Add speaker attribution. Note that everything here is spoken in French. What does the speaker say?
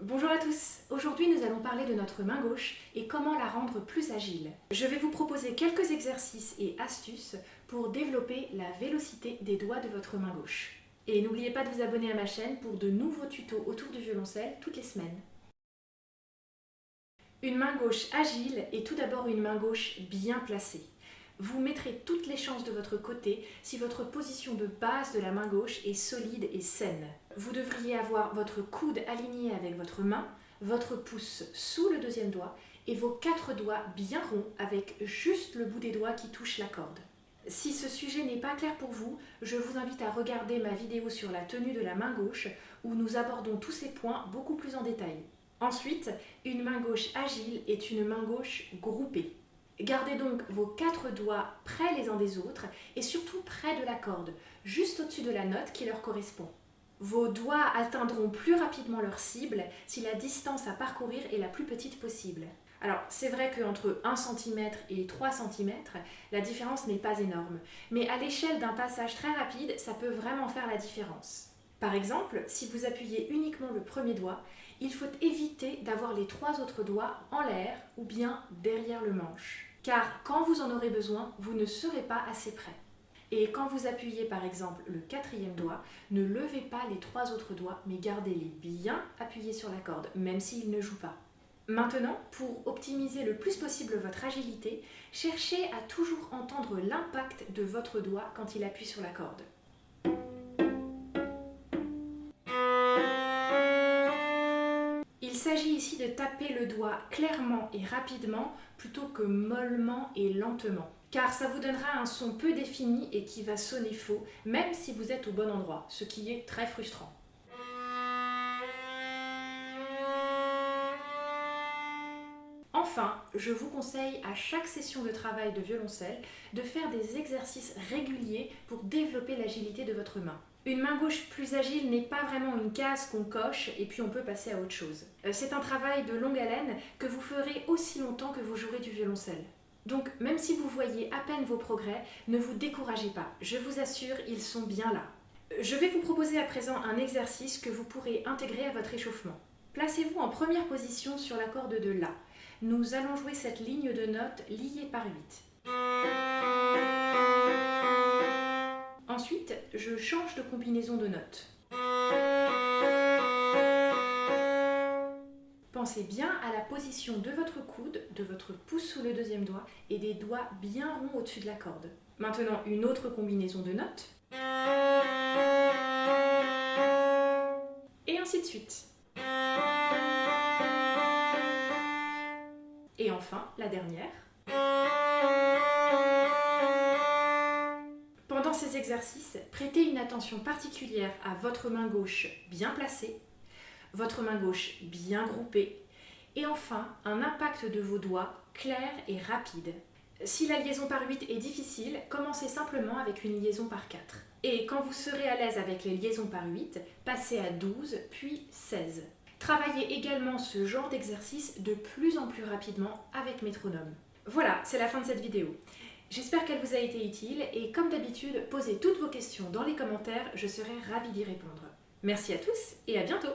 Speaker 1: Bonjour à tous, aujourd'hui nous allons parler de notre main gauche et comment la rendre plus agile. Je vais vous proposer quelques exercices et astuces pour développer la vélocité des doigts de votre main gauche. Et n'oubliez pas de vous abonner à ma chaîne pour de nouveaux tutos autour du violoncelle toutes les semaines. Une main gauche agile est tout d'abord une main gauche bien placée. Vous mettrez toutes les chances de votre côté si votre position de base de la main gauche est solide et saine. Vous devriez avoir votre coude aligné avec votre main, votre pouce sous le deuxième doigt et vos 4 doigts bien ronds avec juste le bout des doigts qui touche la corde. Si ce sujet n'est pas clair pour vous, je vous invite à regarder ma vidéo sur la tenue de la main gauche où nous abordons tous ces points beaucoup plus en détail. Ensuite, une main gauche agile est une main gauche groupée. Gardez donc vos 4 doigts près les uns des autres et surtout près de la corde, juste au-dessus de la note qui leur correspond. Vos doigts atteindront plus rapidement leur cible si la distance à parcourir est la plus petite possible. Alors, c'est vrai qu'entre 1 cm et 3 cm, la différence n'est pas énorme, mais à l'échelle d'un passage très rapide, ça peut vraiment faire la différence. Par exemple, si vous appuyez uniquement le premier doigt, il faut éviter d'avoir les 3 autres doigts en l'air ou bien derrière le manche. Car quand vous en aurez besoin, vous ne serez pas assez près. Et quand vous appuyez par exemple le 4e doigt, ne levez pas les 3 autres doigts, mais gardez-les bien appuyés sur la corde, même s'ils ne jouent pas. Maintenant, pour optimiser le plus possible votre agilité, cherchez à toujours entendre l'impact de votre doigt quand il appuie sur la corde. Il s'agit ici de taper le doigt clairement et rapidement plutôt que mollement et lentement, car ça vous donnera un son peu défini et qui va sonner faux, même si vous êtes au bon endroit, ce qui est très frustrant. Enfin, je vous conseille à chaque session de travail de violoncelle de faire des exercices réguliers pour développer l'agilité de votre main. Une main gauche plus agile n'est pas vraiment une case qu'on coche et puis on peut passer à autre chose. C'est un travail de longue haleine que vous ferez aussi longtemps que vous jouerez du violoncelle. Donc même si vous voyez à peine vos progrès, ne vous découragez pas, je vous assure, ils sont bien là. Je vais vous proposer à présent un exercice que vous pourrez intégrer à votre échauffement. Placez-vous en première position sur la corde de La. Nous allons jouer cette ligne de notes liée par 8. Ensuite, je change de combinaison de notes. Pensez bien à la position de votre coude, de votre pouce sous le deuxième doigt et des doigts bien ronds au-dessus de la corde. Maintenant, une autre combinaison de notes. Et ainsi de suite. Et enfin, la dernière. Pendant ces exercices, prêtez une attention particulière à votre main gauche bien placée, votre main gauche bien groupée, et enfin un impact de vos doigts clair et rapide. Si la liaison par 8 est difficile, commencez simplement avec une liaison par 4. Et quand vous serez à l'aise avec les liaisons par 8, passez à 12 puis 16. Travaillez également ce genre d'exercice de plus en plus rapidement avec métronome. Voilà, c'est la fin de cette vidéo. J'espère qu'elle vous a été utile et comme d'habitude, posez toutes vos questions dans les commentaires, je serai ravie d'y répondre. Merci à tous et à bientôt!